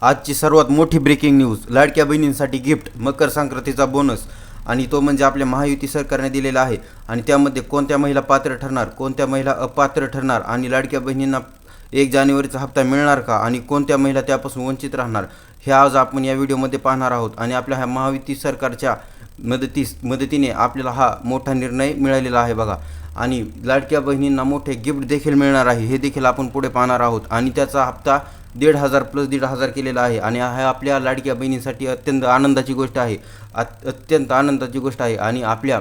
आजची सर्वात मोठी ब्रेकिंग न्यूज, लाडक्या बहिणींसाठी गिफ्ट, मकर संक्रांतीचा बोनस आणि तो म्हणजे आपल्या महायुती सरकारने दिलेला आहे। आणि त्यामध्ये कोणत्या महिला पात्र ठरणार, कोणत्या महिला अपात्र ठरणार आणि लाडक्या बहिणींना 1 जानेवारीचा हप्ता मिळणार का आणि कोणत्या महिला त्यापासून वंचित राहणार, हे आज आपण या व्हिडिओमध्ये पाहणार आहोत। आणि आपल्या ह्या महायुती सरकारच्या मदतीने आपल्याला हा मोठा निर्णय मिळालेला आहे बघा। आणि लाडक्या बहिणींना मोठे गिफ्ट देखील मिळणार आहे, हे देखील आपण पुढे पाहणार आहोत। आणि त्याचा हप्ता 1,500 प्लस 1,500 केलेला आहे। आणि हा आपल्या लाडक्या बहिणींसाठी अत्यंत आनंदाची गोष्ट आहे, अत्यंत आनंदाची गोष्ट आहे। आणि आपल्या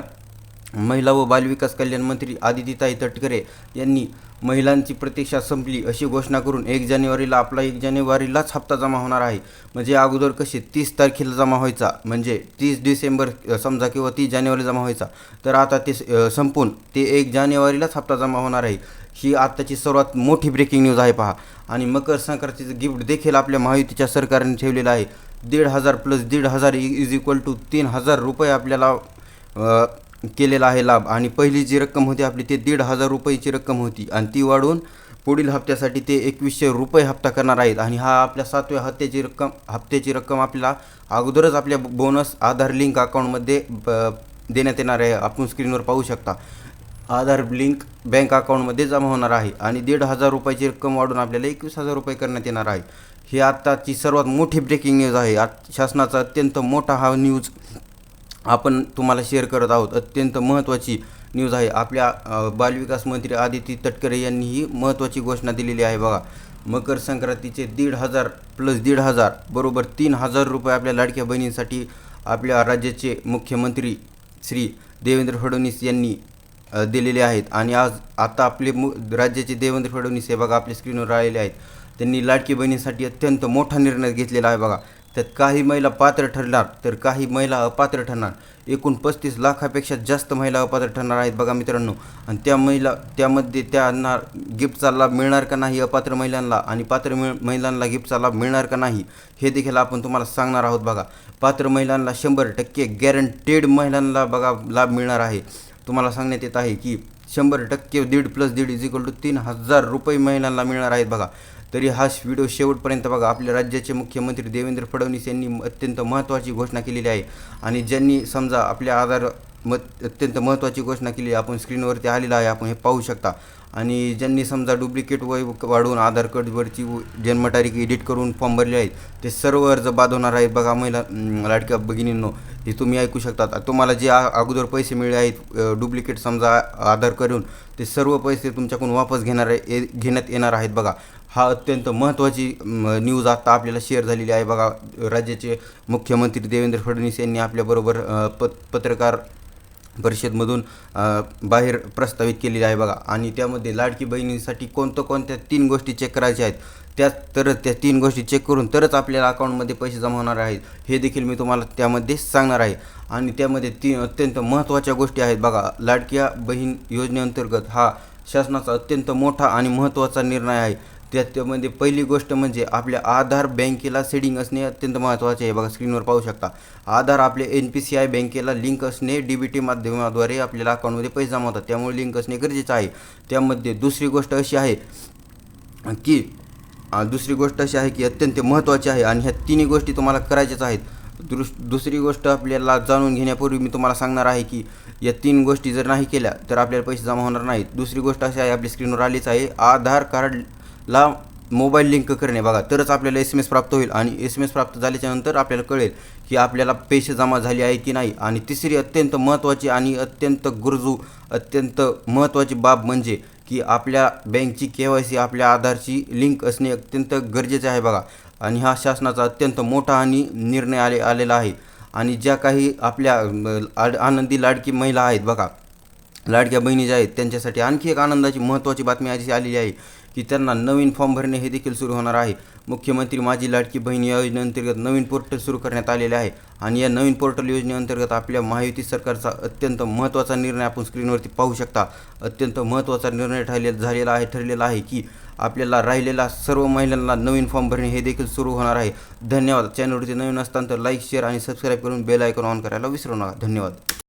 महिला व बालविकास कल्याण मंत्री आदितीताई तटकरे यांनी महिलांची प्रतीक्षा संपली अशी घोषणा करून 1 जानेवारीला आपला 1 जानेवारीलाच हप्ता जमा होणार आहे। म्हणजे अगोदर कसे 30 तारखेला जमा व्हायचा, म्हणजे 30 डिसेंबर समजा किंवा 30 जानेवारी जमा व्हायचा, तर आता ते संपून ते 1 जानेवारीलाच हप्ता जमा होणार आहे। ही आत्ताची सर्वात मोठी ब्रेकिंग न्यूज आहे पहा। आणि मकर संक्रांतीचं गिफ्ट देखील आपल्या महायुतीच्या सरकारने ठेवलेलं आहे। 1,500 प्लस 1,500 इज इक्वल टू 3,000 रुपये आपल्याला केलेला आहे लाभ। आणि पहिली जी रक्कम होती आपली ते 1,500 रुपयाची रक्कम होती आणि ती वाढून पुढील हप्त्यासाठी ते 2,100 रुपये हप्ता करणार आहेत। आणि हा आपल्या 7व्या हप्त्याची रक्कम आपल्याला अगोदरच आपल्या बोनस आधार लिंक अकाउंटमध्ये देण्यात येणार आहे। आपण स्क्रीनवर पाहू शकता, आधार लिंक बँक अकाउंटमध्ये जमा होणार आहे। आणि 1,500 रुपयाची रक्कम वाढून आपल्याला 21,000 रुपये करण्यात येणार आहे। ही आत्ताची सर्वात मोठी ब्रेकिंग न्यूज आहे। शासनाचा अत्यंत मोठा हा न्यूज आपण तुम्हाला शेअर करत आहोत। अत्यंत महत्त्वाची न्यूज आहे। आपल्या बालविकास मंत्री आदिती तटकरे यांनी ही महत्त्वाची घोषणा दिलेली आहे बघा। मकर संक्रांतीचे 1,500 प्लस 1,500 बरोबर 3,000 रुपये आपल्या लाडक्या बहिणींसाठी आपल्या राज्याचे मुख्यमंत्री श्री देवेंद्र फडणवीस यांनी दिलेले आहेत। आणि आता आपले राज्याचे देवेंद्र फडणवीस हे बघा आपल्या स्क्रीनवर आलेले आहेत। त्यांनी लाडकी बहिणीसाठी अत्यंत मोठा निर्णय घेतलेला आहे बघा। त्यात काही महिला पात्र ठरणार तर काही महिला अपात्र ठरणार। एकूण 35 लाखापेक्षा जास्त महिला अपात्र ठरणार आहेत बघा मित्रांनो। आणि त्यामध्ये त्यांना गिफ्टचा लाभ मिळणार का नाही अपात्र महिलांना, आणि पात्र महिलांना गिफ्टचा लाभ मिळणार का नाही, हे देखील आपण तुम्हाला सांगणार आहोत बघा। पात्र महिलांना 100% गॅरंटेड महिलांना बघा लाभ मिळणार आहे। तुम्हाला सांगण्यात येत आहे की 100% 1.5 प्लस 1.5 इज इक्वल टू 3,000 रुपये महिलांना मिळणार आहेत बघा। तरी हा व्हिडिओ शेवटपर्यंत बघा। आपल्या राज्याचे मुख्यमंत्री देवेंद्र फडणवीस यांनी अत्यंत महत्त्वाची घोषणा केलेली आहे। आणि ज्यांनी समजा आपल्या अत्यंत महत्त्वाची घोषणा केली, आपण स्क्रीनवरती आलेला आहे, आपण हे पाहू शकता। आणि ज्यांनी समजा डुप्लिकेट वय वाढवून आधार कार्डवरची जन्मतारीख एडिट करून फॉर्म भरले आहेत, ते सर्व अर्ज बाद होणार आहेत बघा महिला लाडक्या भगिनींनो। हे तुम्ही ऐकू शकता। तुम्हाला जे अगोदर पैसे मिळले आहेत डुप्लिकेट समजा आधार करून, ते सर्व पैसे तुमच्याकडून वापस घेण्यात येणार आहेत बघा। हा अत्यंत महत्त्वाची न्यूज आता आपल्याला शेअर झालेली आहे बघा। राज्याचे मुख्यमंत्री देवेंद्र फडणवीस यांनी आपल्याबरोबर पत्रकार परिषदेमधून बाहेर प्रस्तावित केलेली आहे बघा। आणि त्यामध्ये लाडकी बहिणींसाठी कोणत्या 3 गोष्टी चेक करायच्या आहेत, त्या 3 गोष्टी चेक करून तरच आपल्याला अकाउंटमध्ये पैसे जमा होणार आहेत, हे देखील मी तुम्हाला त्यामध्ये सांगणार आहे। आणि त्यामध्ये 3 अत्यंत महत्त्वाच्या गोष्टी आहेत बघा। लाडक्या बहीण योजनेअंतर्गत हा शासनाचा अत्यंत मोठा आणि महत्त्वाचा निर्णय आहे। त्यामध्ये पहिली गोष्ट म्हणजे आपल्या आधार बँकेला सेडिंग असणे अत्यंत महत्त्वाचे आहे बघा। स्क्रीनवर पाहू शकता, आधार आपले NPCI बँकेला लिंक असणे, DBT माध्यमाद्वारे आपल्याला अकाउंटमध्ये पैसे जमा होतात, त्यामुळे लिंक असणे गरजेचं आहे। त्यामध्ये दुसरी गोष्ट अशी आहे की अत्यंत महत्त्वाची आहे आणि ह्या 3 गोष्टी तुम्हाला करायच्याच आहेत। दुसरी गोष्ट आपल्याला जाणून घेण्यापूर्वी मी तुम्हाला सांगणार आहे की या 3 गोष्टी जर नाही केल्या तर आपल्याला पैसे जमा होणार नाहीत। दुसरी गोष्ट अशी आहे, आपल्या स्क्रीनवर आलीच आहे, आधार कार्डला मोबाईल लिंक करणे बघा, तरच आपल्याला SMS प्राप्त होईल। आणि SMS प्राप्त झाल्याच्यानंतर आपल्याला कळेल की आपल्याला पैसे जमा झाले आहे की नाही। आणि तिसरी अत्यंत महत्त्वाची आणि अत्यंत महत्त्वाची बाब म्हणजे की आपल्या बँकची KYC आपल्या आधारची लिंक असणे अत्यंत गरजेचे आहे बघा। आणि हा शासनाचा अत्यंत मोठा आणि निर्णय आलेला आहे। आणि ज्या काही आपल्या आनंदी लाडकी महिला आहेत बघा, लाडक्या बहिणी ज्या आहेत, त्यांच्यासाठी आणखी एक आनंदाची महत्त्वाची बातमी अशी आलेली आहे की त्यांना नवीन फॉर्म भरणे हे देखील सुरू होणार आहे। मुख्यमंत्री माझी लाडकी बहीण योजनेअंतर्गत नवीन पोर्टल सुरू करण्यात आलेले आहे। आणि या नवीन पोर्टल योजनेअंतर्गत आपल्या महायुती सरकारचा अत्यंत महत्त्वाचा निर्णय आपण स्क्रीनवरती पाहू शकता। अत्यंत महत्त्वाचा निर्णय ठरलेला आहे की आपल्याला राहिलेल्या सर्व महिलांना नवीन फॉर्म भरणे हे देखील सुरू होणार आहे। धन्यवाद। चॅनलवरती नवीन असताना तर लाईक, शेअर आणि सबस्क्राईब करून बेल आयकॉन ऑन करायला विसरू नका। धन्यवाद।